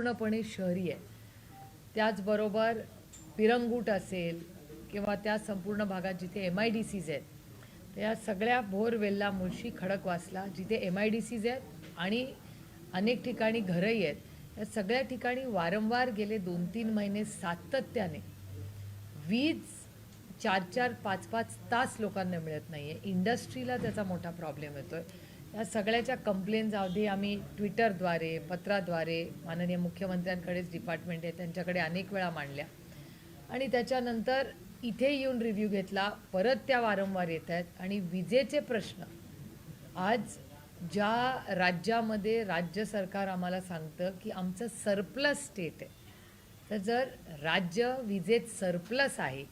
पूर्णपणे शहरी आहे. त्याचबरोबर पिरंगूट असेल किंवा त्या संपूर्ण भागात जिथे MIDCs आहेत, त्या सगळ्या भोरवेल्ला, मुळशी, खडकवासला जिथे MIDCs आहेत आणि अनेक ठिकाणी घरंही आहेत, या सगळ्या ठिकाणी वारंवार गेले 2-3 महिने सातत्याने वीज 4-4, 5-5 तास लोकांना मिळत नाही आहे. इंडस्ट्रीला त्याचा मोठा प्रॉब्लेम येतो आहे. या सगळ्याच्या कंप्लेंट्स आधी आम्ही ट्विटरद्वारे, पत्राद्वारे माननीय मुख्यमंत्र्यांकडेच डिपार्टमेंट आहे त्यांच्याकडे अनेक वेळा मांडल्या आणि त्याच्यानंतर इथे येऊन रिव्ह्यू घेतला. परत त्या वारंवार येत आहेत आणि विजेचे प्रश्न आज ज्या राज्यामध्ये राज्य सरकार आम्हाला सांगतं की आमचं सरप्लस स्टेट आहे, तर जर राज्य विजेत सरप्लस आहे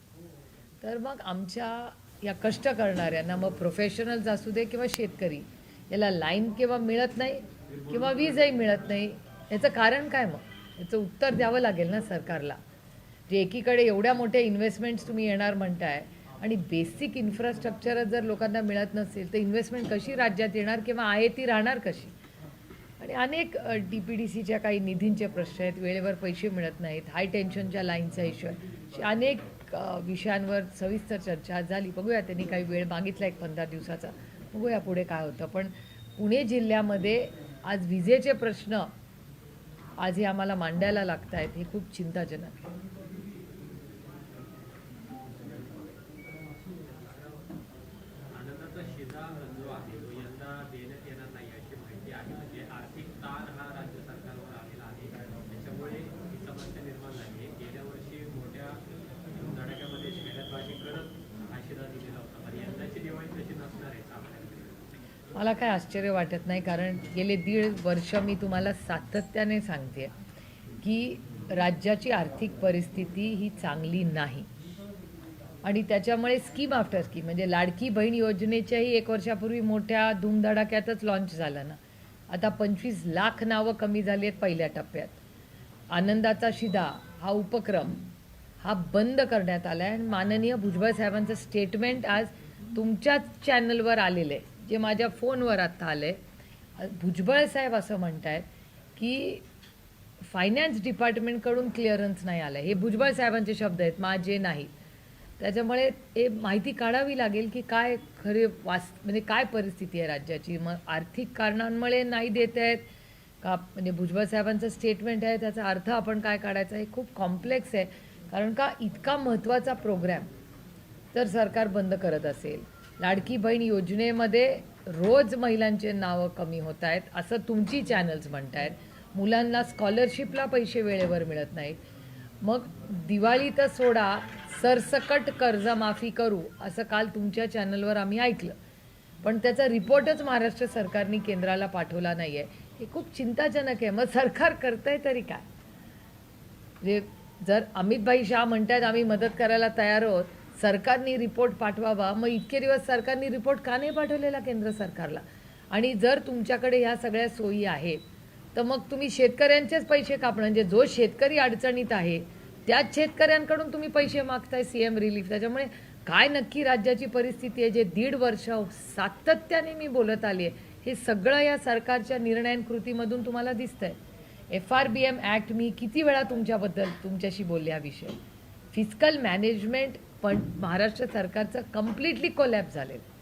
तर मग आमच्या या कष्ट करणाऱ्यांना, मग प्रोफेशनल्स असू दे किंवा शेतकरी, याला लाईन किंवा मिळत नाही किंवा वीजही मिळत नाही. याचं कारण काय? मग याचं उत्तर द्यावं लागेल ना सरकारला. जे एकीकडे एवढ्या मोठ्या इन्व्हेस्टमेंट्स तुम्ही येणार म्हणताय आणि बेसिक इन्फ्रास्ट्रक्चरच जर लोकांना मिळत नसेल तर इन्व्हेस्टमेंट कशी राज्यात येणार किंवा आहे ती राहणार कशी? आणि अनेक DPDCच्या काही निधींचे प्रश्न आहेत, वेळेवर पैसे मिळत नाहीत, हाय टेन्शनच्या लाईनचा इश्यू आहे. अनेक विषयांवर सविस्तर चर्चा झाली. बघूया, त्यांनी काही वेळ मागितला 15 दिवसाचा, बघूया पुढे काय होतं. पण पुणे जिल्ह्यामध्ये आज विजेचे प्रश्न आज हे आम्हाला मांडायला लागत आहेत, हे खूप चिंताजनक आहे. मला काय आश्चर्य वाटत नाही, कारण गेले 1.5 वर्ष मी तुम्हाला सातत्याने सांगते की राज्याची आर्थिक परिस्थिती ही चांगली नाही आणि त्याच्यामुळे स्कीम आफ्टर स्कीम, म्हणजे लाडकी बहीण योजनेच्याही 1 वर्षापूर्वी मोठ्या धूमधडाक्यातच लॉन्च झालं ना. आता 25 लाख नावं कमी झाली आहेत पहिल्या टप्प्यात. आनंदाचा शिधा हा उपक्रम हा बंद करण्यात आला आहे आणि माननीय भुजबळ साहेबांचं स्टेटमेंट आज तुमच्याच चॅनलवर आलेलं आहे, जे माझ्या फोनवर आत्ता आलं आहे. भुजबळ साहेब असं म्हणत आहेत की फायनान्स डिपार्टमेंटकडून क्लिअरन्स नाही आलं आहे. हे भुजबळ साहेबांचे शब्द आहेत, माझे नाही. त्याच्यामुळे हे माहिती काढावी लागेल की काय खरे म्हणजे काय परिस्थिती आहे राज्याची. मग आर्थिक कारणांमुळे नाही देत आहेत का, म्हणजे भुजबळ साहेबांचं स्टेटमेंट आहे त्याचा अर्थ आपण काय काढायचा हे खूप कॉम्प्लेक्स आहे. कारण का इतका महत्त्वाचा प्रोग्रॅम जर सरकार बंद करत असेल, लाडकी बहीण योजनेमध्ये रोज महिलांचे नावं कमी होत आहेत असं तुमची चॅनल्स म्हणत आहेत, मुलांना स्कॉलरशिपला पैसे वेळेवर मिळत नाहीत, मग दिवाळी तर सोडा सरसकट कर्जमाफी करू असं काल तुमच्या चॅनलवर आम्ही ऐकलं, पण त्याचा रिपोर्टच महाराष्ट्र सरकारने केंद्राला पाठवला नाही आहे. हे खूप चिंताजनक आहे. मग सरकार करतंय तरी काय? म्हणजे जर अमित शाह म्हणतात आम्ही मदत करायला तयार आहोत, सरकारने रिपोर्ट पाठवावा, मग इतके दिवस सरकारने रिपोर्ट का नाही पाठवलेला केंद्र सरकारला? आणि जर तुमच्याकडे ह्या सगळ्या सोयी आहेत तर मग तुम्ही शेतकऱ्यांचेच पैसे कापणं, म्हणजे जो शेतकरी अडचणीत आहे त्याच शेतकऱ्यांकडून तुम्ही पैसे मागताय CM रिलीफ. त्याच्यामुळे काय नक्की राज्याची परिस्थिती आहे जे 1.5 वर्ष सातत्याने मी बोलत आली आहे, हे सगळं या सरकारच्या निर्णय कृतीमधून तुम्हाला दिसतंय. FRBM ॲक्ट मी किती वेळा तुमच्याशी बोलले हा विषय. फिस्कल मॅनेजमेंट पण महाराष्ट्र सरकारचं कम्प्लिटली कोलॅप्स झालेलं.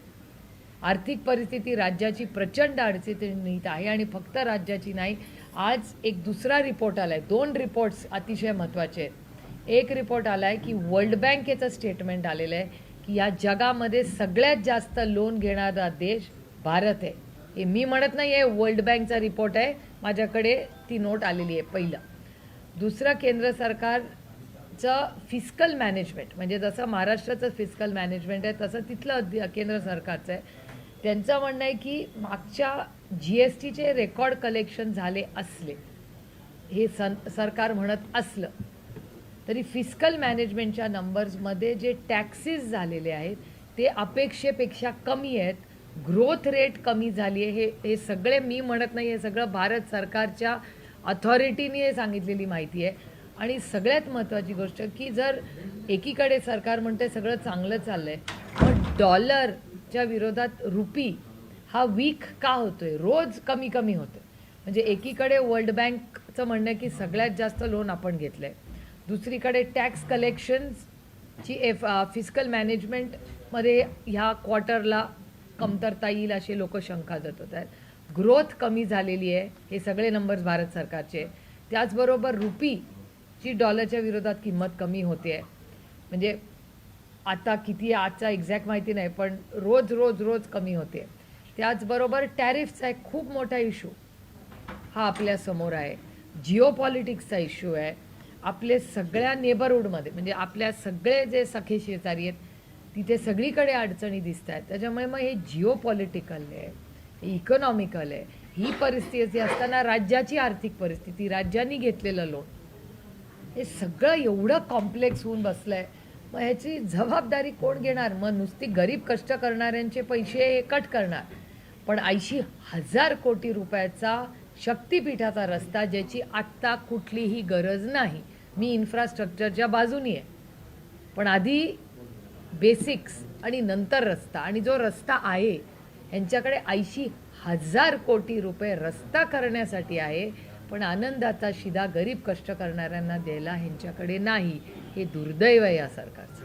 आर्थिक परिस्थिती राज्याची प्रचंड अडचणीत आहे आणि फक्त राज्याची नाही. आज एक दुसरा रिपोर्ट आला आहे, 2 रिपोर्ट्स अतिशय महत्त्वाचे आहेत. एक रिपोर्ट आला आहे की वर्ल्ड बँकेचं स्टेटमेंट आलेलं आहे की या जगामध्ये सगळ्यात जास्त लोन घेणारा देश भारत आहे. हे मी म्हणत नाही आहे, वर्ल्ड बँकचा रिपोर्ट आहे, माझ्याकडे ती नोट आलेली आहे. पहिलं. दुसरं, केंद्र सरकारचं फिस्कल मॅनेजमेंट, म्हणजे जसं महाराष्ट्राचं फिस्कल मॅनेजमेंट आहे तसं तिथलं केंद्र सरकारचं आहे. त्यांचं म्हणणं आहे की मागच्या GSTचे रेकॉर्ड कलेक्शन झाले असले, हे सरकार म्हणत असलं तरी फिस्कल मॅनेजमेंटच्या नंबर्समध्ये जे टॅक्सेस झालेले आहेत ते अपेक्षेपेक्षा कमी आहेत. ग्रोथ रेट कमी झाली आहे. हे सगळे मी म्हणत नाही, हे सगळं भारत सरकारच्या अथॉरिटीने सांगितलेली माहिती आहे. आणि सगळ्यात महत्त्वाची गोष्ट की जर एकीकडे सरकार म्हणते सगळं चांगलं चाललं आहे, पण डॉलरच्या विरोधात रुपी हा वीक का होतोय, रोज कमी कमी होतोय. म्हणजे एकीकडे वर्ल्ड बँक सरकारचं म्हणणं आहे की सगळ्यात जास्त लोन आपण घेतलं आहे. दुसरीकडे टॅक्स कलेक्शन्सची फिस्कल मॅनेजमेंटमध्ये ह्या क्वार्टरला कमतरता येईल असे लोक शंका जात आहेत. ग्रोथ कमी झालेली आहे, हे सगळे नंबर्स भारत सरकारचे. त्याचबरोबर रुपीची डॉलरच्या विरोधात किंमत कमी होते आहे. म्हणजे आता किती आजचा एक्झॅक्ट माहिती नाही, पण रोज रोज रोज कमी होते. त्याचबरोबर टॅरिफचा एक खूप मोठा इश्यू हा आपल्यासमोर आहे. जिओ पॉलिटिक्सचा इश्यू आहे. आपले सगळ्या नेबरहूडमध्ये म्हणजे आपल्या सगळे जे सखे शेजारी आहेत तिथे सगळीकडे अडचणी दिसत आहेत. त्याच्यामुळे मग हे जिओ पॉलिटिकल आहे, इकॉनॉमिकल आहे. ही परिस्थिती असताना राज्याची आर्थिक परिस्थिती, राज्यांनी घेतलेलं लोन, हे सगळं एवढं कॉम्प्लेक्स होऊन बसलं आहे. मग ह्याची जबाबदारी कोण घेणार? मग नुसती गरीब कष्ट करणाऱ्यांचे पैसे कट करणार, पण 80,000 कोटी रुपयाचा शक्तिपीठाचा रस्ता ज्याची आत्ता कुठलीही गरज नाही. मी इन्फ्रास्ट्रक्चरच्या बाजूनी आहे, पण आधी बेसिक्स आणि नंतर रस्ता. आणि जो रस्ता आहे ह्यांच्याकडे 80,000 कोटी रुपये रस्ता करण्यासाठी आहे, पण आनंदाचा शिधा गरीब कष्ट करणाऱ्यांना द्यायला ह्यांच्याकडे नाही. हे दुर्दैव आहे या सरकारचं.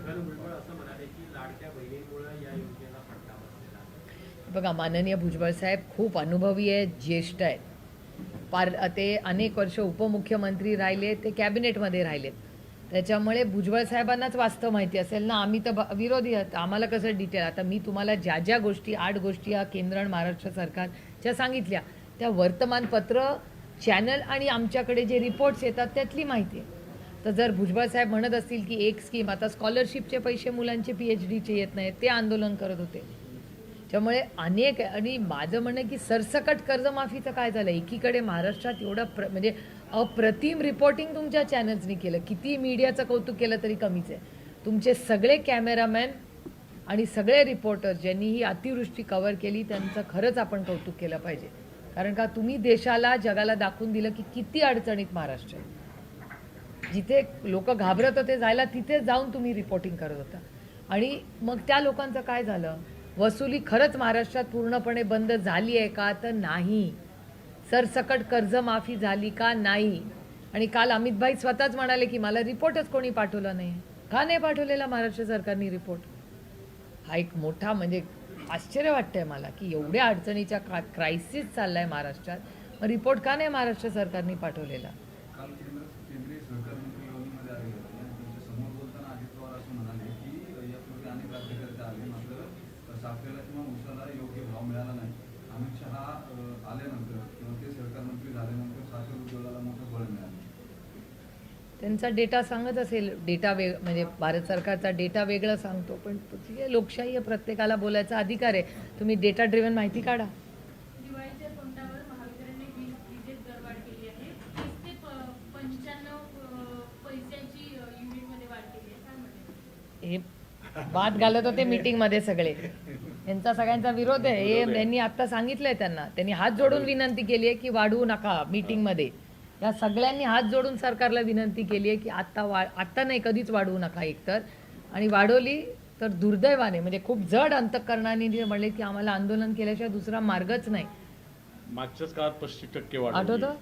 बघा, माननीय भुजबळ साहेब खूप अनुभवी आहेत, ज्येष्ठ आहेत. ते अनेक वर्ष उपमुख्यमंत्री राहिले, ते कॅबिनेटमध्ये राहिलेत. त्याच्यामुळे भुजबळ साहेबांनाच वास्तव माहिती असेल ना. आम्ही तर विरोधी आहोत, आम्हाला कसं डिटेल. आता मी तुम्हाला ज्या ज्या गोष्टी 8 गोष्टी या केंद्र आणि महाराष्ट्र सरकारच्या सांगितल्या त्या वर्तमानपत्र, चॅनल आणि आमच्याकडे जे रिपोर्ट्स येतात त्यातली माहिती आहे. तर जर भुजबळ साहेब म्हणत असतील की एक स्कीम, आता स्कॉलरशिपचे पैसे मुलांचे PhDचे येत नाहीत, ते आंदोलन करत होते. त्यामुळे अनेक, आणि माझं म्हणणं की सरसकट कर्जमाफीचं काय झालं. एकीकडे महाराष्ट्रात एवढं म्हणजे अप्रतिम रिपोर्टिंग तुमच्या चॅनल्सनी केलं, किती मीडियाचं कौतुक केलं तरी कमीच आहे. तुमचे सगळे कॅमेरामॅन आणि सगळे रिपोर्टर्स ज्यांनी ही अतिवृष्टी कव्हर केली त्यांचं खरंच आपण कौतुक केलं पाहिजे. कारण का तुम्ही देशाला, जगाला दाखवून दिलं की किती अडचणीत महाराष्ट्र आहे. जिथे लोक घाबरत होते जायला तिथे जाऊन तुम्ही रिपोर्टिंग करत होता. आणि मग त्या लोकांचं काय झालं? वसुली खरंच महाराष्ट्रात पूर्णपणे बंद झाली आहे का? तर नाही. सरसकट कर्जमाफी झाली का? नाही. आणि काल अमितभाई स्वतःच म्हणाले की मला रिपोर्टच कोणी पाठवला नाही. का नाही पाठवलेला महाराष्ट्र सरकारने रिपोर्ट? हा एक मोठा म्हणजे आश्चर्य वाटतंय मला की एवढ्या अडचणीच्या क्रायसिस चाललाय महाराष्ट्रात, मग रिपोर्ट का नाही महाराष्ट्र सरकारने पाठवलेला? साखरेला किंवा ऊसाला योग्य भाव मिळाला नाही. अमित शहा आल्यानंतर किंवा ते सरकार मंत्री झाल्यानंतर साखर उद्योगाला मोठं बळ मिळालं. त्यांचा डेटा सांगत असेल, डेटा म्हणजे भारत सरकारचा डेटा वेगळं सांगतो, पण लोकशाही आहे, प्रत्येकाला बोलायचा अधिकार आहे. तुम्ही डेटा ड्रिव्हन माहिती काढा. दिवाळीच्या तोंडावर महावितरणने विजेत दरवाढ केली आहे. 30 ते 95 पैशाची युनिटमध्ये वाढ केली आहे. काय म्हणते? हे बात घालत होते मीटिंगमध्ये सगळे. यांचा सगळ्यांचा विरोध आहे. हे यांनी आता सांगितलंय त्यांनी हात जोडून विनंती केली आहे की वाढवू नका. मीटिंगमध्ये या सगळ्यांनी हात जोडून सरकारला विनंती केली आहे की आत्ता नाही, कधीच वाढवू नका एकतर. आणि वाढवली तर दुर्दैवाने म्हणजे खूप जड अंतःकरणाने म्हणले की आम्हाला आंदोलन केल्याशिवाय दुसरा मार्गच नाही. मागच्याच काळात 25% वाढ आठवतं?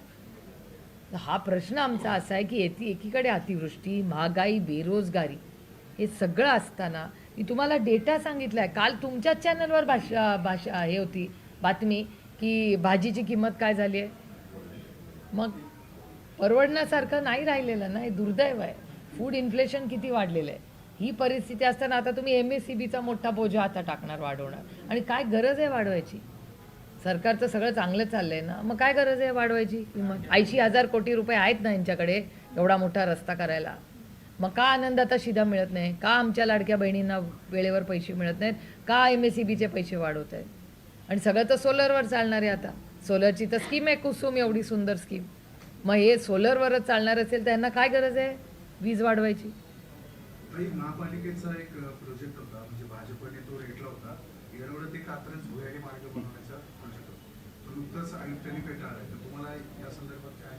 हा प्रश्न आमचा असा आहे की एकीकडे अतिवृष्टी, महागाई, बेरोजगारी हे सगळं असताना मी तुम्हाला डेटा सांगितला आहे. काल तुमच्याच चॅनलवर भाषा हे होती बातमी की भाजीची किंमत काय झाली आहे. मग परवडण्यासारखं नाही राहिलेलं ना. हे दुर्दैव आहे. फूड इन्फ्लेशन किती वाढलेलं आहे. ही परिस्थिती असताना आता तुम्ही MSCBचा मोठा बोजा आता टाकणार, वाढवणार. आणि काय गरज आहे वाढवायची? सरकारचं सगळं चांगलं चाललंय ना, मग काय गरज आहे वाढवायची किंमत? 80,000 कोटी रुपये आहेत ना यांच्याकडे एवढा मोठा रस्ता करायला. मग का आनंदाचा शिधा मिळत नाही? का आमच्या लाडक्या बहिणींना वेळेवर पैसे मिळत नाहीत? का MSCBचे पैसे वाढवत आहेत? आणि सगळं तर सोलरवर चालणार आहे. आता सोलरची तर स्कीम आहे, कुसुम, एवढी सुंदर स्कीम. मग हे सोलरवरच चालणार असेल तर त्यांना काय गरज आहे वीज वाढवायची? महापालिकेचा एक प्रोजेक्ट होता, म्हणजे भाजपने तो रेटला होता. येरवडे ते कात्रज भुयारी मार्ग बनवण्याचा प्रोजेक्ट होता. तो नुकताच आयुक्तांनी फेटाळला. तर तुम्हाला या संदर्भात काय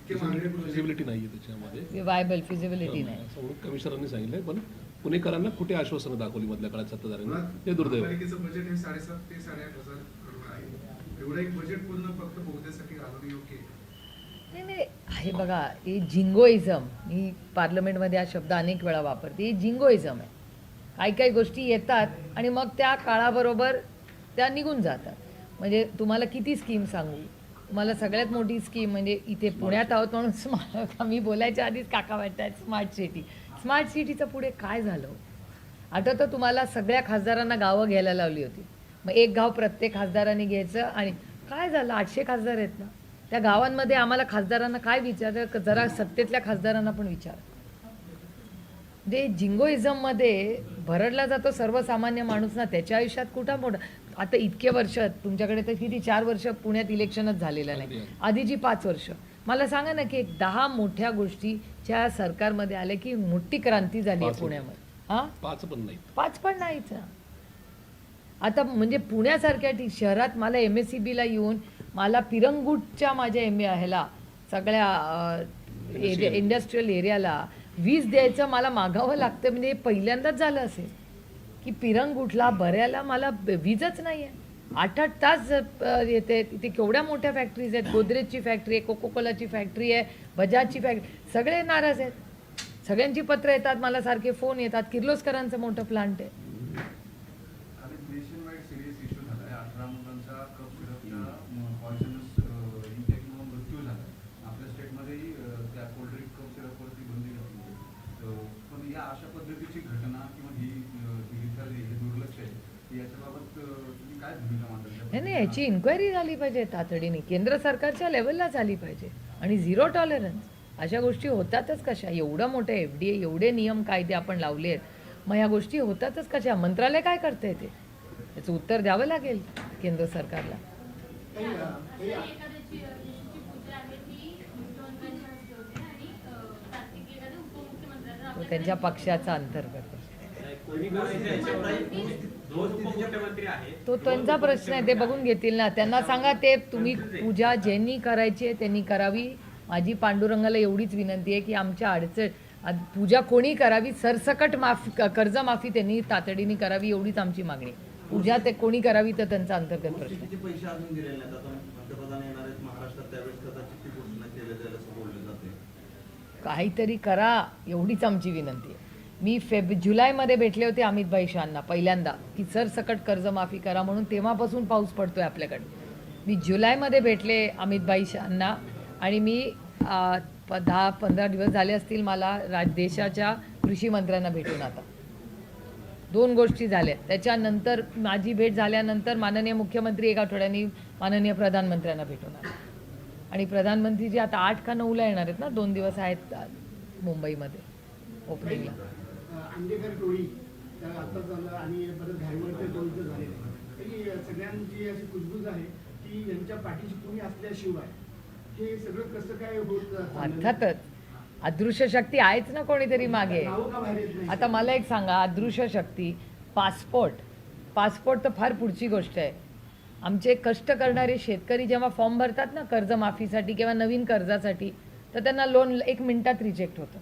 फिजिबिलिटी नाहीये त्याच्यामध्ये, वायबल फिजिबिलिटी नाही असं कमिशनरांनी सांगितलंय. पण पुणेकरांना कुठे आश्वासनं दाखवली मधल्या काळात सत्ताधाऱ्यांना, ते दुर्दैव. महापालिकेचं बजेट हे 7.5 ते 8.5 हजार करोड आहे. एवढं एक बजेट पूर्ण फक्त बोगद्यासाठी घालवणं योग्य आहे. नाही हे बघा, हे जिंगोइझम, मी पार्लमेंटमध्ये हा शब्द अनेक वेळा वापरते, हे जिंगोइझम आहे. काही काही गोष्टी येतात आणि मग त्या काळाबरोबर त्या निघून जातात. म्हणजे तुम्हाला किती स्कीम सांगू, मला सगळ्यात मोठी स्कीम म्हणजे इथे पुण्यात आहोत म्हणून मी बोलायच्या आधीच काका वाटतात स्मार्ट सिटी. स्मार्ट सिटीचं पुढे काय झालं आठवतं तुम्हाला? सगळ्या खासदारांना गावं घ्यायला लावली होती. मग एक गाव प्रत्येक खासदाराने घ्यायचं आणि काय झालं? 800 खासदार आहेत ना त्या गावांमध्ये. आम्हाला खासदारांना काय विचारलं, जरा सत्तेतल्या खासदारांना पण विचार. म्हणजे जिंगोइझममध्ये भरडला जातो सर्वसामान्य माणूस ना, त्याच्या आयुष्यात कुठं मोठं. आता इतके वर्ष तुमच्याकडे तर किती 4 वर्ष पुण्यात इलेक्शनच झालेलं नाही, आधीची 5 वर्ष. मला सांगा ना की 10 मोठ्या गोष्टी ज्या सरकारमध्ये आल्या की मोठी क्रांती झाली आहे पुण्यामध्ये. हां, 5 पण नाही. 5 पण नाहीच ना. आता म्हणजे पुण्यासारख्या शहरात मला MSCBला येऊन मला पिरंगुटच्या माझ्या ह्याला सगळ्या इंडस्ट्रीयल एरियाला वीज द्यायचं मला मागावं लागतं. म्हणजे हे पहिल्यांदाच झालं असेल की पिरंगुटला बऱ्याला मला वीजच नाही आहे. 8-8 तास येते. तिथे केवढ्या मोठ्या फॅक्टरीज आहेत. गोदरेजची फॅक्टरी आहे, कोकोकोलाची फॅक्टरी आहे, बजाजची फॅक्टरी. सगळे नाराज आहेत. सगळ्यांची पत्र येतात मला, सारखे फोन येतात. किर्लोस्करांचं मोठं प्लांट आहे. नेशन वाईड सिरियस इश्यू झालाय. 18 मुलांचा कप सिरपच्या पॉयझनस इंटेकमुळे मृत्यू झाला. आपल्या स्टेटमध्येही त्या कोल्ड ड्रिंक कप सिरपवरती बंदी घातली. पण या अशा पद्धतीची घटना किंवा ही हे दुर्लक्ष आहे, याच्याबाबत तुम्ही काय भूमिका मांडता? नाही, याची इन्क्वायरी झाली पाहिजे तातडीने, केंद्र सरकारच्या लेवलला झाली पाहिजे. आणि झिरो टॉलरन्स. अशा गोष्टी होतातच कशा? एवढं मोठं FDA, एवढे नियम कायदे आपण लावले आहेत, मग ह्या गोष्टी होतातच कशा? मंत्रालय काय करते ते? याचं उत्तर द्यावं लागेल केंद्र सरकारला. आषाढी एकादशीची पूजा आहे ती मुख्यमंत्र्यांच्या हस्ते होते आणि कार्तिक एकादशी उपमुख्यमंत्र्यांना तो त्यांच्या पक्षाचा अंतर्गत आहे. तो त्यांचा प्रश्न आहे, ते बघून घेतील ना. त्यांना सांगा ते तुम्ही पूजा ज्यांनी करायची आहे त्यांनी करावी. माझी पांडुरंगाला एवढीच विनंती आहे की आमच्या अडचण पूजा कोणी करावी, सरसकट कर्जमाफी त्यांनी तातडीने करावी, एवढीच आमची मागणी. पूजा ते कोणी करावी तर त्यांचा अंतर्गत प्रश्न. किती पैसे अजून दिलेले नाहीत. आता पंतप्रधान येणार आहेत महाराष्ट्रात, त्यावेळेस कदाचित ती घोषणा केली जाईल असं बोललं जाते. काहीतरी करा, एवढीच आमची विनंती आहे. मी जुलैमध्ये भेटले होते अमितभाई शहांना पहिल्यांदा की सरसकट कर्जमाफी करा म्हणून. तेव्हापासून पाऊस पडतोय आपल्याकडे. मी जुलैमध्ये भेटले अमितभाई शहांना आणि मी 10-15 दिवस झाले असतील मला देशाच्या कृषी मंत्र्यांना भेटून. आता 2 गोष्टी झाल्या. त्याच्यानंतर माझी भेट झाल्यानंतर माननीय मुख्यमंत्री 1 आठवड्यानी माननीय प्रधानमंत्र्यांना भेटून आले. आणि प्रधानमंत्री जे आता 8 का 9ला येणार आहेत ना, 2 दिवस आहेत मुंबईमध्ये ओपनिंगला. आंबेकर टोळी आता झालं आणि परत घाईवरचे टोळीचं झालेलं आहे. तरी सगळ्यांची अशी कुजबूज आहे की यांच्या पाठीशी कोणी असल्याशिवाय हे सगळं कसं काय होत. अर्थातच अदृश्य शक्ती आहेच ना कोणीतरी मागे. आता मला एक सांगा, अदृश्य शक्ती पासपोर्ट तर फार पुढची गोष्ट आहे. आमचे कष्ट करणारे शेतकरी जेव्हा फॉर्म भरतात ना कर्जमाफीसाठी किंवा नवीन कर्जासाठी, तर त्यांना लोन 1 मिनिटात रिजेक्ट होतं.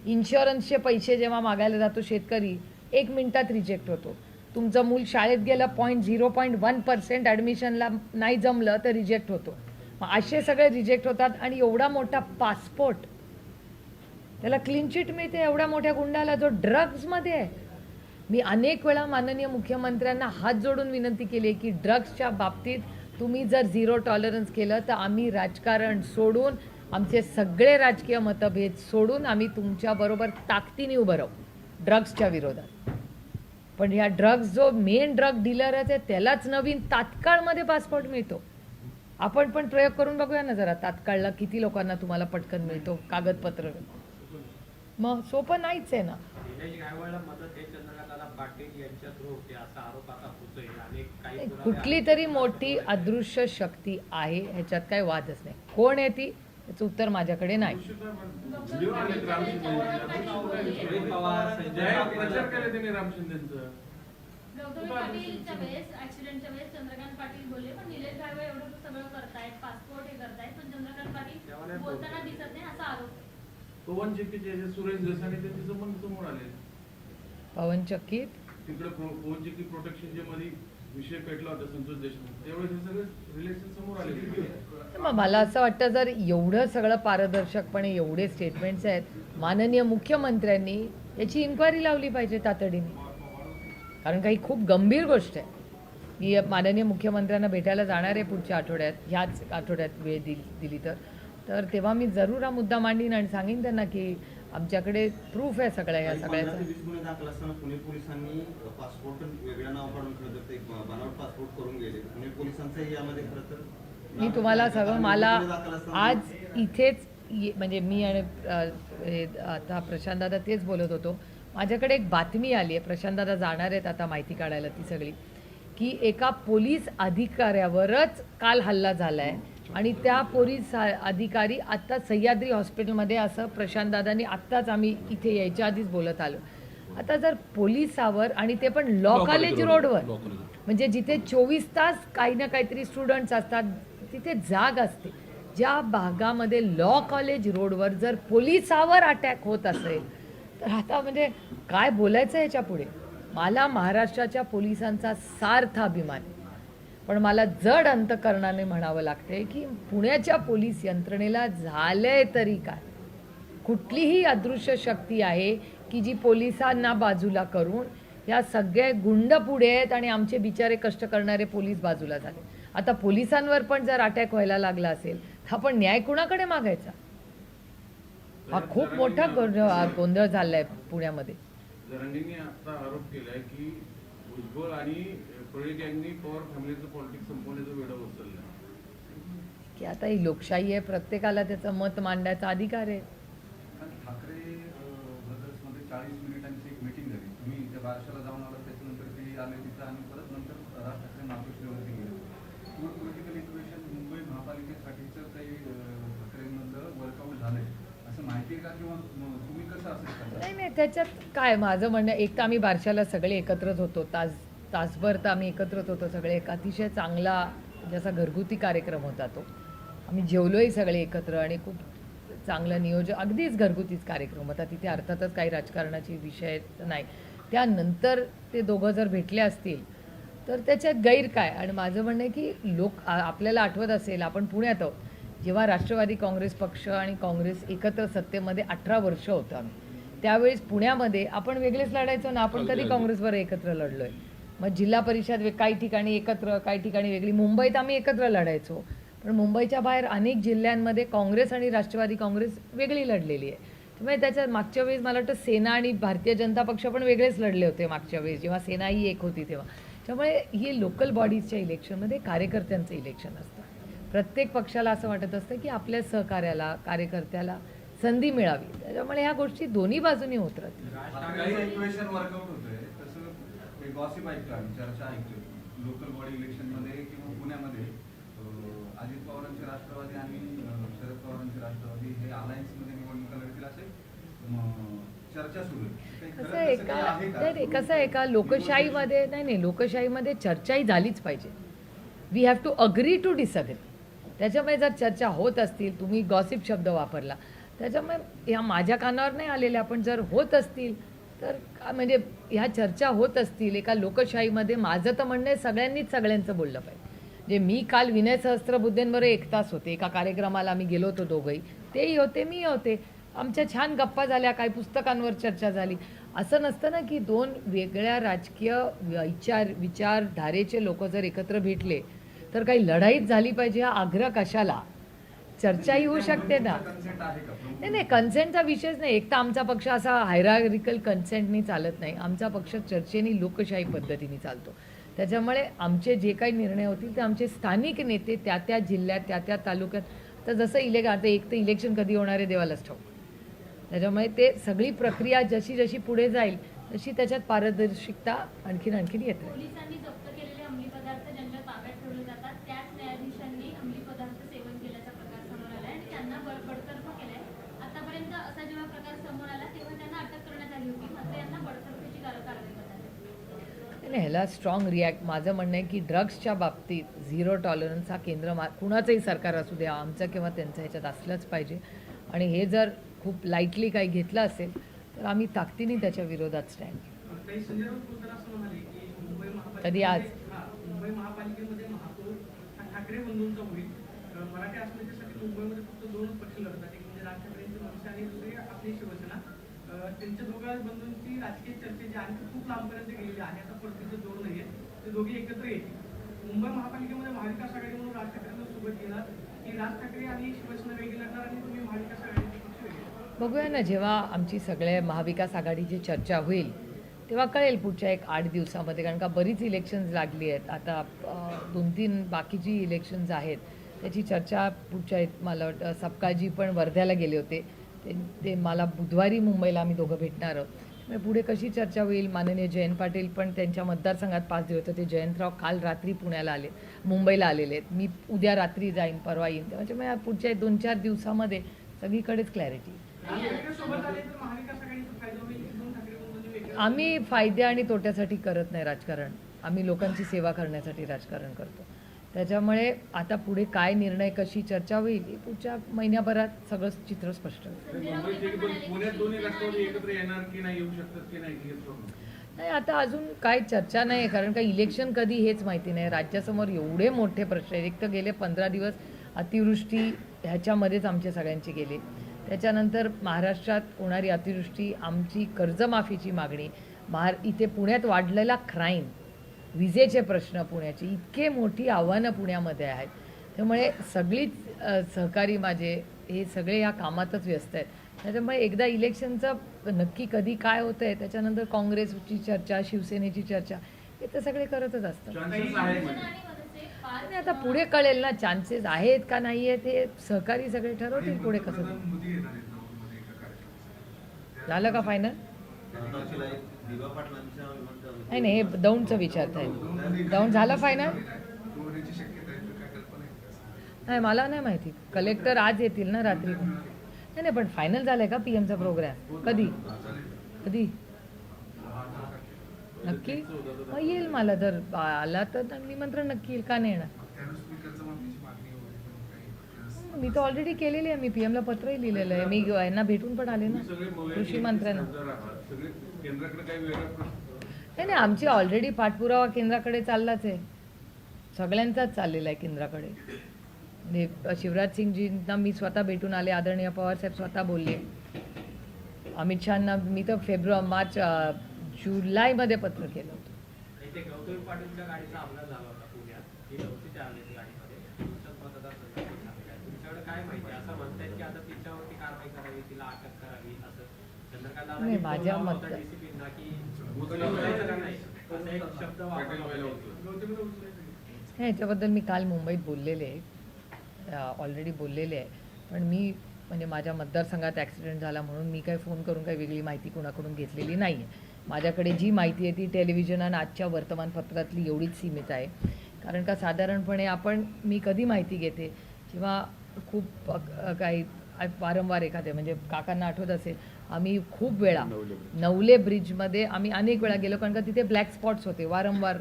इन्शुरन्सचे पैसे जेव्हा मागायला जातो शेतकरी, 1 मिनिटात रिजेक्ट होतो. तुमचं मूल शाळेत गेलं 0.1% ॲडमिशनला नाही जमलं तर रिजेक्ट होतो. मग असे सगळे रिजेक्ट होतात. आणि एवढा मोठा पासपोर्ट, त्याला क्लीन चिट मिळते एवढ्या मोठ्या गुंडाला जो ड्रग्जमध्ये आहे. मी अनेक वेळा माननीय मुख्यमंत्र्यांना हात जोडून विनंती केली की ड्रग्सच्या बाबतीत तुम्ही जर झिरो टॉलरन्स केलं तर आम्ही राजकारण सोडून, आमचे सगळे राजकीय मतभेद सोडून आम्ही तुमच्याबरोबर ताकदीने उभं राहू ड्रग्सच्या विरोधात. पण ह्या ड्रग्स जो मेन ड्रग डीलरच आहे त्यालाच नवीन तात्काळमध्ये पासपोर्ट मिळतो. आपण पण प्रयोग करून बघूया ना जरा, तात्काळला किती लोकांना तुम्हाला पटकन मिळतो कागदपत्र. मग सोपं नाहीच आहे ना. कुठली तरी मोठी अदृश्य शक्ती आहे, ह्याच्यात काही वादच नाही. कोण आहे ती, याचं उत्तर माझ्याकडे नाही. गौतमी पाटीलच्या वेळेस ऍक्सिडेंटच्या वेळेस चंद्रकांत पाटील बोलले पण निलेश भावे एवढं सगळं करतायत, पासपोर्ट हे करतायत, पण चंद्रकांत पाटील बोलताना दिसत नाही असा आरोप. पवन चक्कीचे सुरेश देसाई त्यांचे संबंध समोर आले. पवन चक्कीत तिकडे पवन चक्की प्रोटेक्शनच्या मध्ये विषय पेटला होता संतोष देशमुख त्यावेळेस हे सगळे रिलेशन समोर आले. मग मला असं वाटतं जर एवढं सगळं पारदर्शकपणे एवढे स्टेटमेंट्स आहेत माननीय मुख्यमंत्र्यांनी याची इन्क्वायरी लावली पाहिजे तातडीने. कारण काही खूप गंभीर गोष्ट आहे. मी माननीय मुख्यमंत्र्यांना भेटायला जाणार आहे पुढच्या आठवड्यात, ह्याच आठवड्यात वेळ दिली तर तेव्हा मी जरूर हा मुद्दा मांडीन आणि सांगेन त्यांना की आमच्याकडे प्रूफ आहे सगळ्या या सगळ्याचं. 15 ते 20 गुन्हे दाखल असताना पुणे पोलिसांनी पासपोर्ट वेगळं नाव काढून खरं तर ते बनावट पासपोर्ट करून गेले. पुणे पोलिसांचंही यामध्ये खरं तर मी तुम्हाला सगळं मला गुन्हे दाखल असताना आज इथेच म्हणजे मी आणि आता प्रशांतदादा तेच बोलत होतो. माझ्याकडे एक बातमी आली आहे, प्रशांतदादा जाणार आहेत आता माहिती काढायला ती सगळी, की एका पोलीस अधिकाऱ्यावरच काल हल्ला झाला आहे आणि त्या पोलीस अधिकारी आत्ता सह्याद्री हॉस्पिटलमध्ये, असं प्रशांतदादांनी आत्ताच आम्ही इथे यायच्या आधीच बोलत आलो. आता जर पोलिसावर आणि ते पण लॉ कॉलेज रोडवर, म्हणजे जिथे 24 तास काही ना काहीतरी स्टुडंट्स असतात, तिथे जाग असते, ज्या भागामध्ये लॉ कॉलेज रोडवर जर पोलिसावर अटॅक होत असेल तर आता म्हणजे काय बोलायचं याच्या पुढे. मला महाराष्ट्राच्या पोलिसांचा सार्थ अभिमान, पण मला जड अंतकरणाने म्हणावं लागते की पुण्याच्या पोलीस यंत्रणेला झालंय तरी काय. कुठलीही अदृश्य शक्ती आहे की जी पोलिसांना बाजूला करून या सगळे गुंड पुढे आहेत आणि आमचे बिचारे कष्ट करणारे पोलीस बाजूला झाले. आता पोलिसांवर पण जर अटॅक व्हायला लागला असेल तर आपण न्याय कुणाकडे मागायचा. हा खूप मोठा गोंधळ झालाय पुण्यामध्ये. जरांगींनी आता आरोप केलाय की भुजबळ आणि पळी गँगनी पवार फॅमिलीचं पॉलिटिक्स संपवण्याचा वेढा उचलला की आता ही लोकशाही आहे, प्रत्येकाला त्याचं मत मांडण्याचा अधिकार आहे. ठाकरे ब्रदर्समध्ये 40 मिनिटांची एक मीटिंग झाली. तुम्ही त्या बारशाला जाऊन आला, त्याच्यानंतर ते आले तिथं आणि परत नंतर राज ठाकरे मातोश्रीवरती गेले. पॉलिटिकल इक्वेशन मुंबई महापालिकेसाठीचं काही ठाकरेंमधलं वर्कआउट झालंय असं माहिती आहे का, किंवा तुम्ही कसं असेल? नाही त्याच्यात काय माझं म्हणणं, एक तर आम्ही बारशाला सगळे एकत्रच होतो, तासभर तर आम्ही एकत्रच होतो सगळे. एक अतिशय चांगला जसा घरगुती कार्यक्रम होता तो. आम्ही जेवलोही सगळे एकत्र आणि खूप चांगलं नियोजन, अगदीच घरगुतीच कार्यक्रम होता. तिथे अर्थातच काही राजकारणाचे विषय नाही. त्यानंतर ते दोघं जर भेटले असतील तर त्याच्यात गैर काय. आणि माझं म्हणणं आहे की आपल्याला आठवत असेल, आपण पुण्यात आहोत, जेव्हा राष्ट्रवादी काँग्रेस पक्ष आणि काँग्रेस एकत्र सत्तेमध्ये 18 वर्ष होतं आम्ही, त्यावेळेस पुण्यामध्ये आपण वेगळेच लढायचो ना. आपण कधी काँग्रेसवर एकत्र लढलोय. मग जिल्हा परिषद काही ठिकाणी एकत्र, काही ठिकाणी वेगळी. मुंबईत आम्ही एकत्र लढायचो, पण मुंबईच्या बाहेर अनेक जिल्ह्यांमध्ये काँग्रेस आणि राष्ट्रवादी काँग्रेस वेगळी लढलेली आहे. त्यामुळे त्याच्यात मागच्या वेळेस मला वाटतं सेना आणि भारतीय जनता पक्ष पण वेगळेच लढले होते मागच्या वेळेस, जेव्हा सेना ही एक होती तेव्हा. त्यामुळे हे लोकल बॉडीजच्या इलेक्शनमध्ये कार्यकर्त्यांचं इलेक्शन असतं. प्रत्येक पक्षाला असं वाटत असतं की आपल्या सहकार्याला, कार्यकर्त्याला संधी मिळावी. त्याच्यामुळे ह्या गोष्टी दोन्ही बाजूनी होत राहतील. इक्वेशन वर्कआउट होतंय तसं गॉसिप ऐकतो आम्ही, चर्चा ऐकतो लोकल बॉडी इलेक्शनमध्ये किंवा पुण्यामध्ये अजित पवारांचे राष्ट्रवादी आणि शरद पवारांचे राष्ट्रवादी हे अलायन्समध्ये निवडणुका लढतील असे चर्चा सुरू आहे. कसं आहे का लोकशाहीमध्ये, नाही लोकशाहीमध्ये चर्चाही झालीच पाहिजे. We have to agree to disagree. त्याच्यामुळे जर चर्चा होत असतील, तुम्ही गॉसिप शब्द वापरला, त्याच्यामुळे ह्या माझ्या कानावर नाही आलेल्या, पण जर होत असतील तर म्हणजे ह्या चर्चा होत असतील एका लोकशाहीमध्ये, माझं तर म्हणणं आहे सगळ्यांनीच सगळ्यांचं बोललं पाहिजे. जे मी काल विनय सहस्त्रबुद्धेंबरोबर 1 तास होते एका कार्यक्रमाला, आम्ही गेलो होतो दोघंही, तेही होते मी होते. आमच्या छान गप्पा झाल्या, काही पुस्तकांवर चर्चा झाली. असं नसतं ना की दोन वेगळ्या राजकीय विचारधारेचे लोक जर एकत्र भेटले तर काही लढाईच झाली पाहिजे हा आग्रह कशाला. चर्चाही होऊ शकते ना. नाही कन्सेंटचा विषयच नाही. एक तर आमचा पक्ष असा हायरार्किकल कन्सेंटनी चालत नाही. आमचा पक्ष चर्चेनी लोकशाही पद्धतीने चालतो. त्याच्यामुळे आमचे जे काही निर्णय होतील ते आमचे स्थानिक नेते त्या त्या जिल्ह्यात, त्या त्या तालुक्यात, तर जसं आता एक तर इलेक्शन कधी होणार आहे देवालाच ठाऊक. त्याच्यामुळे ते सगळी प्रक्रिया जशी जशी पुढे जाईल तशी त्याच्यात पारदर्शकता आणखीन येत राहील. पोलिसांनी जप्त केलेले अंमली पदार्थ ज्यांच्या ताब्यात ठेवले जातात त्याच न्यायाधीशांनी अंमली पदार्थ सेवन केल्याचा प्रकार समोर आलाय आणि त्यांना बडतर्फ केलाय. आतापर्यंत असा जेव्हा प्रकार समोर आला तेव्हा त्यांना अटक करण्यात आली होती, मात्र यांना बडतर्फीची कारवाई करण्यात आली. ह्याला स्ट्रॉंग रिॲक्ट. माझं म्हणणं आहे की ड्रग्सच्या बाबतीत झिरो टॉलरन्स हा केंद्र कुणाचंही सरकार असू द्या, आमचं किंवा त्यांचं ह्याच्यात असलंच पाहिजे. आणि हे जर खूप लाईटली काही घेतलं असेल तर आम्ही ताकदीने त्याच्या विरोधात स्टँड. कधी आज ठाकरे बंधूंचा होईल. मराठी अस्मितेसाठी मुंबईमध्ये फक्त 2च पक्ष लढतात, एक म्हणजे राज ठाकरेंची मनसे आणि दुसरी आपली शिवसेना. त्यांच्या दोघा बंधूंची राजकीय चर्चा जी आणखी खूप लांबपर्यंत गेलेली आहे. आता परतीचं जोर नाहीये, ते दोघे एकत्र येतील. मुंबई महापालिकेमध्ये महाविकास आघाडी म्हणून राज ठाकरेंना सोबत घेणार की राज ठाकरे आणि शिवसेना वेगळी लढणार आणि तुम्ही महाविकास आघाडीचे पक्ष वेगळे? बघूया ना, जेव्हा आमची सगळ्या महाविकास आघाडीची चर्चा होईल तेव्हा कळेल पुढच्या 1-8 दिवसामध्ये, कारण का बरीच इलेक्शन्स लागली आहेत आता. 2-3 बाकीची इलेक्शन्स आहेत त्याची चर्चा पुढच्या मला वाटतं सपकाळजी पण वर्ध्याला गेले होते, ते मला बुधवारी मुंबईला आम्ही दोघं भेटणार आहोत. त्यामुळे पुढे कशी चर्चा होईल. माननीय जयंत पाटील पण त्यांच्या मतदारसंघात 5 दिवस होते. जयंतराव काल रात्री पुण्याला आले, मुंबईला आलेले आहेत. मी उद्या रात्री जाईन, परवा येईन. त्यामुळे पुढच्या 2-4 दिवसामध्ये सगळीकडेच क्लॅरिटी. सोबत आले तर महाविकास आघाडीचा फायदा होईल की 2 ठाकरे बंधूंनी वेगळे? आम्ही फायद्या आणि तोट्यासाठी करत नाही राजकारण, आम्ही लोकांची सेवा करण्यासाठी राजकारण करतो. त्याच्यामुळे आता पुढे काय निर्णय, कशी चर्चा होईल हे पुढच्या महिन्याभरात सगळं चित्र स्पष्ट होईल. मुंबईचे पुण्यात दोन्ही राष्ट्रवादी एकत्र येणार की नाही, येऊ शकतात की नाही, हेच प्रश्न. नाही, आता अजून काय चर्चा नाही आहे, कारण का इलेक्शन कधी हेच माहिती नाही. राज्यासमोर एवढे मोठे प्रश्न आहेत. एक तर गेले 15 दिवस अतिवृष्टी ह्याच्यामध्येच आमचे सगळ्यांचे गेले. त्याच्यानंतर महाराष्ट्रात होणारी अतिवृष्टी, आमची कर्जमाफीची मागणी, इथे पुण्यात वाढलेला क्राईम, विजेचे प्रश्न पुण्याचे, इतके मोठी आव्हानं पुण्यामध्ये आहेत. त्यामुळे सगळीच सहकारी माझे हे सगळे या कामातच व्यस्त आहेत. त्याच्यामुळे एकदा इलेक्शनचं नक्की कधी काय होतं आहे, त्याच्यानंतर काँग्रेसची चर्चा, शिवसेनेची चर्चा, हे तर सगळे करतच असतात. चान्सेस आहे शिवसेना म्हणजे. आणि मनसे फार आणि आता पुढे कळेल ना, चान्सेस आहेत का नाही आहेत हे सहकारी सगळे ठरवतील पुढे कसं ते. मोदी येणार आहेत दौंडमध्ये एका कार्यक्रमासाठी. झालं का फायनल? दिवा पाटलांच्या नाही नाही, हे दौंडचं विचारताय. दौंड झालं फायनल? होण्याची शक्यता आहे, तर काय कल्पना आहे का? नाही, मला नाही माहिती. कलेक्टर आज येतील ना रात्री. नाही नाही, पण फायनल झालंय का PM चा प्रोग्राम? कधी नक्की? मग येईल, मला जर आला तर निमंत्रण नक्की येईल, का नाही येणार. त्यानुसार मी कर्जमाफीची मागणी वगैरे काही मी तर ऑलरेडी केलेली आहे. मी PM ला पत्रही लिहिलेलं आहे. मी यांना भेटून पण आले ना, कृषी मंत्र्यांना. सगळे केंद्राकडे काही वेगळा प्रश्न. नाही नाही, आमची ऑलरेडी पाठपुरावा केंद्राकडे चाललाच आहे, सगळ्यांचाच चाललेला आहे केंद्राकडे. म्हणजे शिवराज सिंगजींना मी स्वतः भेटून आले, आदरणीय पवारसाहेब स्वतः बोलले. अमित शहांना मी तर मार्च जुलैमध्ये पत्र केलं होतं. इथे गौतमी पाटीलच्या गाडीचा अपघात झाला होता पुण्यात, ही नव्हती त्या आलेली गाडीमध्ये. तुमच्याकडे काय माहिती? असं म्हणतायत की आता तिच्यावरती कारवाई करावी, तिला अटक करावी, असं चंद्रकांत नाही, माझ्या मत DCPना की उचलायचं का नाही, असा एक शब्द वापरला होता. ह्याच्याबद्दल मी काल मुंबईत बोललेले आहे, ऑलरेडी बोललेले आहे. पण मी म्हणजे माझ्या मतदारसंघात ॲक्सिडेंट झाला म्हणून मी काही फोन करून काही वेगळी माहिती कुणाकडून घेतलेली नाही आहे. माझ्याकडे जी माहिती आहे ती टेलिव्हिजन आणि आजच्या वर्तमानपत्रातली एवढीच सीमित आहे. कारण का साधारणपणे मी कधी माहिती घेते जेव्हा खूप काही वारंवार एखादे, म्हणजे काकांना आठवत असेल, आम्ही खूप वेळा नवले ब्रिजमध्ये आम्ही अनेक वेळा गेलो, कारण का तिथे ब्लॅक स्पॉट्स होते, वारंवार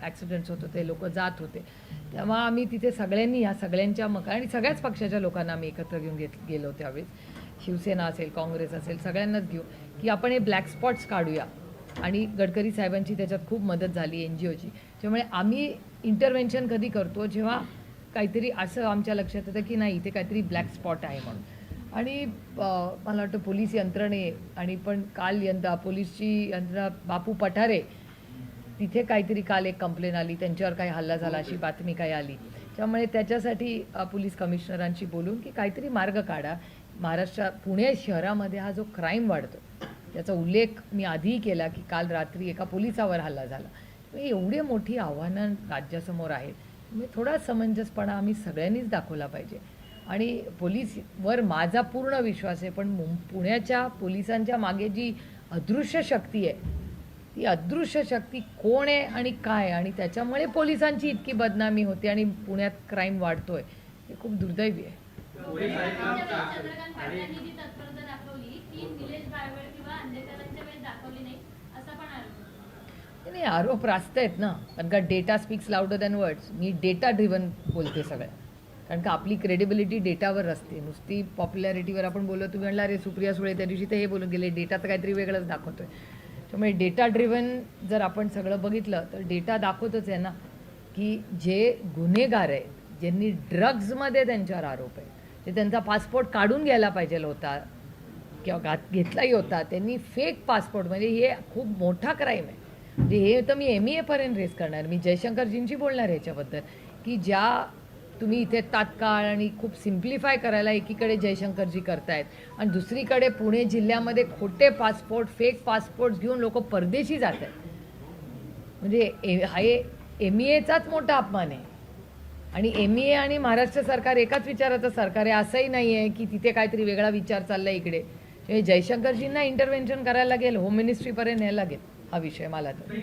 ॲक्सिडेंट्स होत होते, लोक जात होते. तेव्हा आम्ही तिथे सगळ्यांनी, ह्या सगळ्यांच्या आणि सगळ्याच पक्षाच्या लोकांना आम्ही एकत्र घेऊन गेलो त्यावेळेस, शिवसेना असेल, काँग्रेस असेल, सगळ्यांनाच घेऊ की आपण हे ब्लॅक स्पॉट्स काढूया. आणि गडकरी साहेबांची त्याच्यात खूप मदत झाली, NGOची. त्यामुळे आम्ही इंटरव्हेन्शन कधी करतो जेव्हा काहीतरी असं आमच्या लक्षात येतं की नाही, इथे काहीतरी ब्लॅक स्पॉट आहे म्हणून. आणि मला वाटतं पोलीस यंत्रणे आणि पण काल पोलीसची यंत्रणा, बापू पठारे, तिथे काहीतरी काल एक कंप्लेन आली, त्यांच्यावर काही हल्ला झाला अशी बातमी काही आली. त्यामुळे त्याच्यासाठी पोलीस कमिशनरांशी बोलून की काहीतरी मार्ग काढा. पुणे शहरामध्ये हा जो क्राईम वाढतो त्याचा उल्लेख मी आधीही केला की काल रात्री एका पोलिसावर हल्ला झाला. एवढी मोठी आव्हानं राज्यासमोर आहेत, म्हणजे थोडा समंजसपणा आम्ही सगळ्यांनीच दाखवला पाहिजे. आणि पोलीसवर माझा पूर्ण विश्वास आहे, पण पुण्याच्या पोलिसांच्या मागे जी अदृश्य शक्ती आहे, ती अदृश्य शक्ती कोण आहे आणि काय, आणि त्याच्यामुळे पोलिसांची इतकी बदनामी होते आणि पुण्यात क्राईम वाढतोय, हे खूप दुर्दैवी आहे. चंद्रकांत पाटलांनी जी तत्परता दाखवली ती निलेश भायवळ किंवा अंधेकरांच्या वेळेस दाखवली नाही, असा पण आरोप. नाही, आरोप रास्त आहेत ना, कारण का data speaks louder than words. मी डेटा ड्रिव्हन बोलते सगळ्या, कारण का आपली क्रेडिबिलिटी डेटावर असते, नुसती पॉप्युलॅरिटीवर आपण बोललो. तुम्ही म्हणला रे सुप्रिया सुळे त्या दिवशी ते हे बोलून गेले, डेटा तर काहीतरी वेगळंच दाखवतोय. त्यामुळे डेटा ड्रिव्हन जर आपण सगळं बघितलं तर डेटा दाखवतच आहे ना की जे गुन्हेगार आहेत, ज्यांनी ड्रग्जमध्ये त्यांच्यावर आरोप आहे, ते त्यांचा पासपोर्ट काढून घ्यायला पाहिजे होता किंवा घेतलाही होता, त्यांनी फेक पासपोर्ट, म्हणजे हे खूप मोठा क्राईम आहे. म्हणजे हे तर मी MEA पर्यंत रेस करणार, मी जयशंकरजींशी बोलणार याच्याबद्दल, की ज्या तुम्ही इथे तात्काळ आणि खूप सिम्प्लिफाय करायला एकीकडे जयशंकरजी करतायत आणि दुसरीकडे पुणे जिल्ह्यामध्ये खोटे पासपोर्ट, फेक पासपोर्ट घेऊन लोक परदेशी जात आहेत. म्हणजे हा MEAचाच मोठा अपमान आहे. आणि MEA आणि महाराष्ट्र सरकार एकाच विचाराचं सरकार आहे असंही नाही आहे की तिथे काहीतरी वेगळा विचार चालला इकडे. म्हणजे जयशंकरजींना इंटरव्हेन्शन करायला लागेल, होम मिनिस्ट्रीपर्यंत न्यायला लागेल हा विषय मला तर.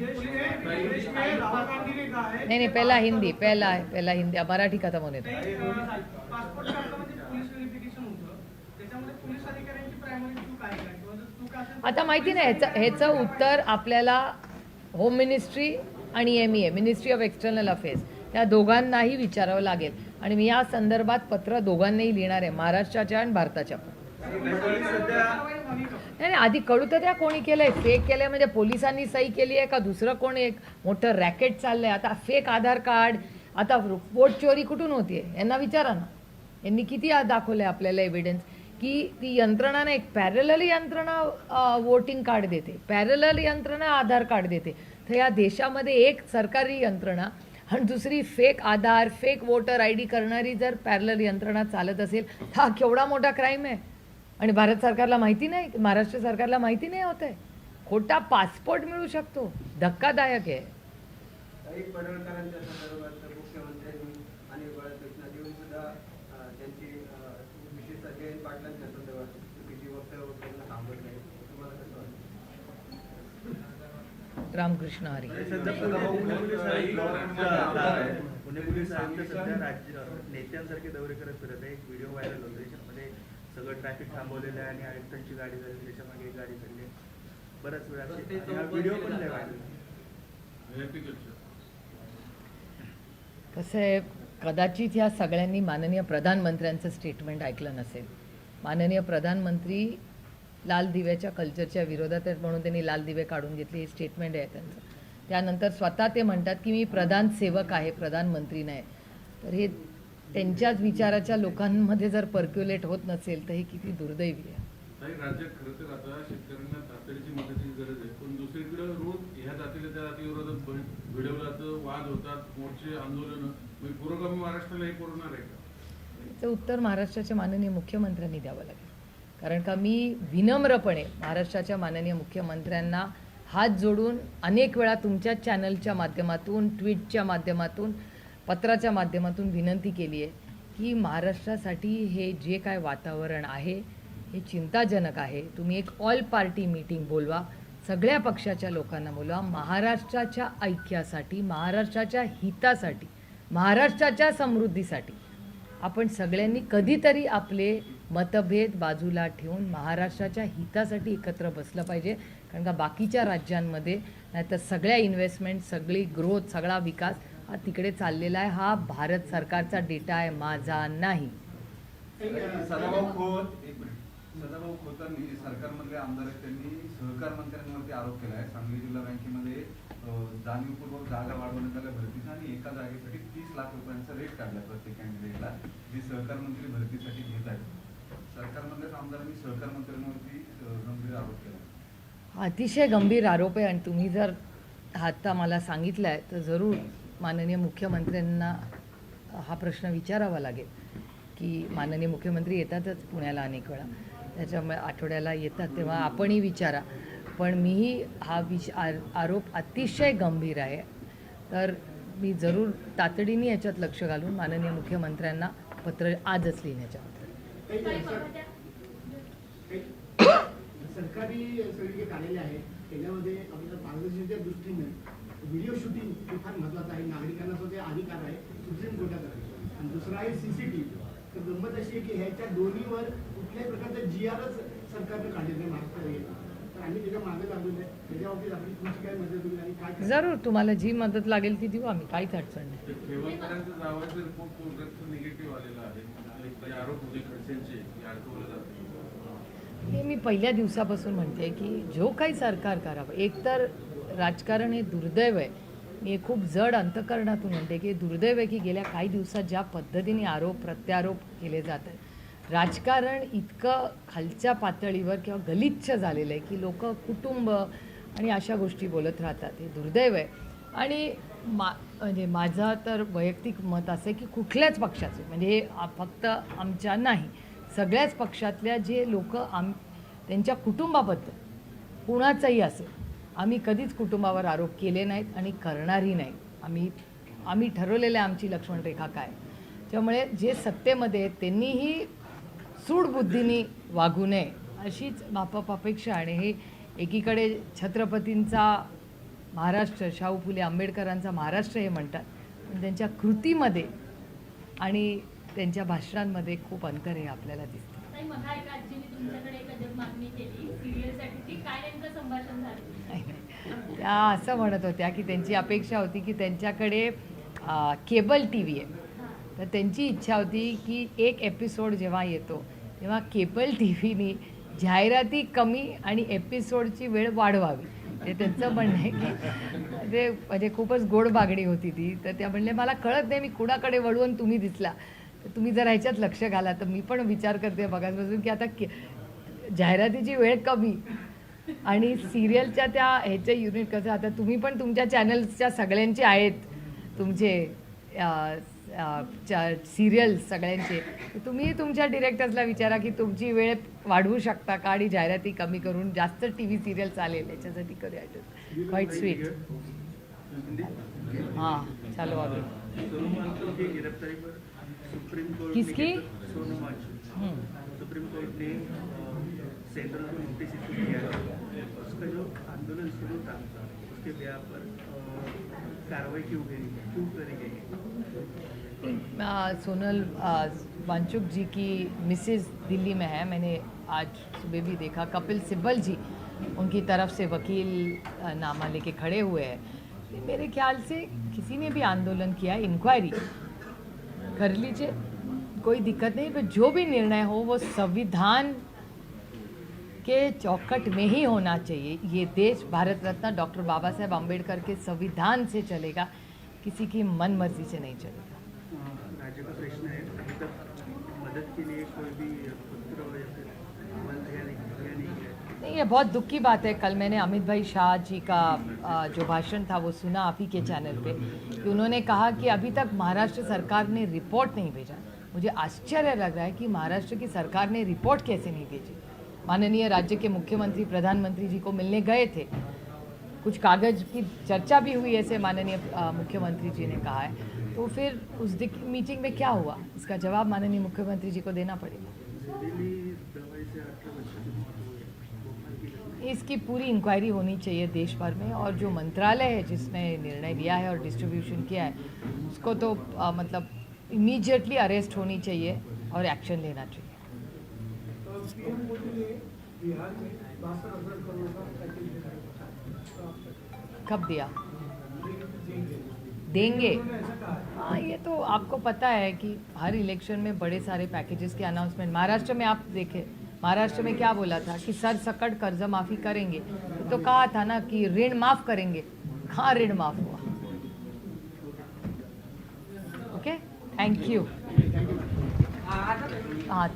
नहीं पहला हिंदी, पहला हिंदी, मराठी खत्म होने दो. पासपोर्ट काढलं म्हणजे पोलीस व्हेरिफिकेशन होतं, त्याच्यामध्ये पोलीस अधिकाऱ्यांची प्रायमरी चूक आहे का किंवा जर चूक असेल आता माहिती नाही ह्याचं उत्तर आपल्याला होम मिनिस्ट्री आणि MEA, ministry of external affairs, या दोघांनाही विचारावं लागेल. आणि मी या संदर्भात पत्र दोघांनाही लिहिणार आहे, महाराष्ट्राच्या आणि भारताच्या पण. नाही आधी कळू तर द्या कोणी केलंय, फेक केलंय म्हणजे पोलिसांनी सही केली आहे का दुसरं कोण एक मोठं रॅकेट चाललंय. आता फेक आधार कार्ड, आता वोट चोरी कुठून होतीये यांना विचारा ना. यांनी किती दाखवलंय आपल्याला एव्हिडन्स की ती यंत्रणा ना एक पॅरलल यंत्रणा वोटिंग कार्ड देते, पॅरलल यंत्रणा आधार कार्ड देते. तर या देशामध्ये एक सरकारी यंत्रणा आणि दुसरी फेक आधार, फेक वोटर ID करणारी जर पॅरलल यंत्रणा चालत असेल तर हा केवढा मोठा क्राईम आहे. आणि भारत सरकारला माहिती नाही, महाराष्ट्र सरकारला माहिती नाही होत आहे. खोटा पासपोर्ट मिळू शकतो, धक्कादायक आहे. पडळकरांच्या संदर्भात मुख्यमंत्र्यांनी आणि बाळकृष्ण देऊन सुद्धा त्यांची विशेषतः जयंत पाटलांच्या संदर्भात चुकीची वक्तव्य त्यांना थांबत नाही. तुम्हाला कसं वाटतं? रामकृष्ण हरी. पुणे पोलीस आयुक्त सध्या राज्य नेत्यांसारखे दौरे करत फिरत आहे. एक व्हिडिओ व्हायरल होतो, त्याच्यामध्ये सगळं ट्रॅफिक थांबवलेलं आहे आणि आयुक्तांची गाडी झाली, त्याच्यामागे एक गाडी चालली. बराच वेळा व्हिडिओ पण नाही व्हायरल. कसं आहे, कदाचित ह्या सगळ्यांनी माननीय प्रधानमंत्र्यांचं स्टेटमेंट ऐकलं नसेल. माननीय प्रधानमंत्री लाल दिव्याच्या कल्चरच्या विरोधात आहेत म्हणून त्यांनी लाल दिवे काढून घेतले, हे स्टेटमेंट आहे त्यांचं. त्यानंतर स्वतः ते म्हणतात की मी प्रधान सेवक आहे, प्रधानमंत्री नाही. तर हे त्यांच्याच विचाराच्या लोकांमध्ये जर पर्क्युलेट होत नसेल तर हे किती दुर्दैवी आहे. राज्यात खरं तर आता शेतकऱ्यांना तातडीची मदतीची गरज आहे, पण दुसरीकडे रोज ह्या जातीला त्या जातीविरोधात व्हिडिओ जातं, वाद होतात, मोर्चे, आंदोलन. पुरोगामी महाराष्ट्राला हे पुरवणार आहे का? याचं उत्तर महाराष्ट्राच्या माननीय मुख्यमंत्र्यांनी द्यावं लागेल. कारण का मी विनम्रपणे महाराष्ट्राच्या माननीय मुख्यमंत्र्यांना हात जोडून अनेक वेळा तुमच्या चॅनलच्या माध्यमातून, ट्विटच्या माध्यमातून, पत्राच्या माध्यमातून विनंती केली आहे की महाराष्ट्रासाठी हे जे काय वातावरण आहे हे चिंताजनक आहे. तुम्ही एक ऑल पार्टी मीटिंग बोलवा, सगळ्या पक्षाच्या लोकांना बोलवा. महाराष्ट्राच्या ऐक्यासाठी, महाराष्ट्राच्या हितासाठी, महाराष्ट्राच्या समृद्धीसाठी आपण सगळ्यांनी कधीतरी आपले मतभेद बाजूला ठेवून महाराष्ट्राच्या हितासाठी एकत्र बसलं पाहिजे. कारण का बाकीच्या राज्यांमध्ये नाहीतर सगळ्या इन्व्हेस्टमेंट, सगळी ग्रोथ, सगळा विकास हा तिकडे चाललेला आहे. हा भारत सरकारचा डेटा आहे, माझा नाही. सदाभाऊ खोतांनी सरकारमधले आमदार आहेत, त्यांनी सहकार मंत्र्यांवरती आरोप केला आहे. सांगली जिल्हा बँकेमध्ये जाणीवपूर्वक जागा वाढवण्यात आल्या भरतीचा आणि एका जागेसाठी 30 लाख रुपयांचा रेट काढला प्रत्येक कॅन्डिडेटला, जे सहकार मंत्री भरतीसाठी घेत आहेत. सरकारमधल्याच आमदारांनी सहकार मंत्र्यांवरती गंभीर आरोप केला. अतिशय गंभीर आरोप आहे आणि तुम्ही जर आता मला सांगितलं आहे तर जरूर माननीय मुख्यमंत्र्यांना हा प्रश्न विचारावा लागेल की माननीय मुख्यमंत्री येतातच पुण्याला अनेक वेळा, त्याच्यामुळे आठवड्याला येतात तेव्हा आपणही विचारा. पण मीही हा आरोप अतिशय गंभीर आहे, तर मी जरूर तातडीने याच्यात लक्ष घालून माननीय मुख्यमंत्र्यांना पत्र आजच लिहिण्याच्या सरकारी सगळी जे कार्यालय आहे त्याच्यामध्ये आपल्याला पारदर्शकतेच्या दृष्टीने व्हिडिओ शूटिंग हे फार महत्त्वाचं आहे. नागरिकांना तो ते अधिकार आहे, सुप्रीम कोर्टात आहे. आणि दुसरा आहे CCTV. तर गंमत अशी आहे की ह्याच्या दोन्हीवर कुठल्याही प्रकारचा GRच सरकारनं काढलेलं आहे महाराष्ट्रात. तर आम्ही त्याच्या मागे लागलेलो आहे. त्याच्या बाबतीत आपली तुमची काय मदत होईल आणि काय जरूर तुम्हाला जी मदत लागेल ती देऊ आम्ही, काहीच अडचण नाही. ठेवणपर्यंत जावायचं रिपोर्ट निगेटिव्ह आलेला आहे, आरोप होते खडसेंचे अडकवलं जाते. हे मी पहिल्या दिवसापासून म्हणते की जो काही सरकार करावं, एकतर राजकारण हे दुर्दैव आहे मी खूप जड अंतकरणातून म्हणते की दुर्दैव आहे की गेल्या काही दिवसात ज्या पद्धतीने आरोप प्रत्यारोप केले जात आहेत, राजकारण इतकं खालच्या पातळीवर किंवा गलिच्छ झालेलं आहे की लोक कुटुंब आणि अशा गोष्टी बोलत राहतात. हे दुर्दैव आहे. आणि म्हणजे माझं तर वैयक्तिक मत असं आहे की कुठल्याच पक्षाचे, म्हणजे हे फक्त आमच्या नाही, सगळ्याच पक्षातल्या जे लोक त्यांच्या कुटुंबाबद्दल कुणाचंही असेल, आम्ही कधीच कुटुंबावर आरोप केले नाहीत आणि करणारही नाही. आम्ही ठरवलेलं आहे आमची लक्ष्मणरेखा काय. त्यामुळे जे सत्तेमध्ये आहेत त्यांनीही सूडबुद्धीने वागू नये अशीच माफक अपेक्षा. आणि हे एकीकडे छत्रपतींचा महाराष्ट्र, शाहू फुले आंबेडकरांचा महाराष्ट्र हे म्हणतात, पण त्यांच्या कृतीमध्ये आणि त्यांच्या भाषणांमध्ये खूप अंतर हे आपल्याला दिसतं. ताई, मघा एका आजीने तुमच्याकडे एक अजब मागणी केली सिरियलसाठी, ती काय नेमकं संभाषण झालं? त्या असं म्हणत होत्या की त्यांची अपेक्षा होती की त्यांच्याकडे केबल टी व्ही आहे, तर त्यांची इच्छा होती की एक एपिसोड जेव्हा येतो तेव्हा केबल टी व्हीनी जाहिराती कमी आणि एपिसोडची वेळ वाढवावी. ते त्यांचं म्हणणं आहे की ते म्हणजे खूपच गोड मागणी होती ती. तर त्या म्हणले मला कळत नाही मी कुणाकडे वळवून तुम्ही दिसला, तर तुम्ही जर ह्याच्यात लक्ष घाला. तर मी पण विचार करते बघायपासून की आता जाहिरातीची वेळ कमी आणि सिरियलच्या त्या ह्याचे युनिट कसं, आता तुम्ही पण तुमच्या चॅनल्सच्या सगळ्यांचे आहेत तुमचे सिरियल्स सगळ्यांचे, तुम्ही तुमच्या डिरेक्टर्सला विचारा की तुमची वेळ वाढवू शकता का आणि जाहिराती कमी करून जास्त टी व्ही सिरियल चालेल याच्यासाठी करूया. Quite sweet. हाँ चलो अभी. सोनम वांगचुक की गिरफ्तारी पर सुप्रीम कोर्ट किसकी? सोनम वांगचुक. सुप्रीम कोर्ट ने सेंट्रल को नोटिस इशू किया है. उसका जो आंदोलन शुरू था उसके ब्याह पर कार्रवाई क्यों करी गई? सोनल वांगचुक जी की मिसेज दिल्ली में है. मैंने आज सुबह भी देखा. कपिल सिब्बल जी उनकी तरफ से वकील नामा लेके खड़े हुए हैं. मेरे ख्याल से किसी ने भी आंदोलन किया, इंक्वायरी कर लीजिए, कोई दिक्कत नहीं. पर जो भी निर्णय हो वो संविधान के चौखट में ही होना चाहिए. ये देश भारत रत्न डॉक्टर बाबा साहेब आम्बेडकर के संविधान से चलेगा, किसी की मन मर्जी से नहीं चलेगा. राज्य का प्रश्न है, अभी तक मदद के लिए कोई भी पत्र या फिर मंत्र या नहीं नहीं, ये बहुत दुख की बात है. कल मैंने अमित भाई शाह जी का जो भाषण था वो सुना आप ही के चैनल पे, कि उन्होंने कहा कि अभी तक महाराष्ट्र सरकार ने रिपोर्ट नहीं भेजा. मुझे आश्चर्य लग रहा है कि महाराष्ट्र की सरकार ने रिपोर्ट कैसे नहीं भेजी. माननीय राज्य के मुख्यमंत्री प्रधानमंत्री जी को मिलने गए थे, कुछ कागज की चर्चा भी हुई ऐसे माननीय मुख्यमंत्री जी ने कहा है. तो फिर उस मीटिंग में क्या हुआ, इसका जवाब माननीय मुख्यमंत्री जी को देना पड़ेगा. इसकी पूरी इंक्वायरी होनी चाहिए देश भर में, और जो मंत्रालय है जिसने निर्णय लिया है और डिस्ट्रीब्यूशन किया है उसको तो मतलब इमीडिएटली अरेस्ट होनी चाहिए और एक्शन लेना चाहिए. कब दिया? देंगे. हाँ, ये तो आपको पता है कि हर इलेक्शन में बड़े सारे पैकेजेस के अनाउंसमेंट. महाराष्ट्र में आप देखें, महाराष्ट्र में क्या बोला था कि सरसकट कर्ज माफ़ी करेंगे. तो कहा था ना कि ऋण माफ़ करेंगे. कहाँ ऋण माफ़ हुआ? Okay, thank you. हाँ,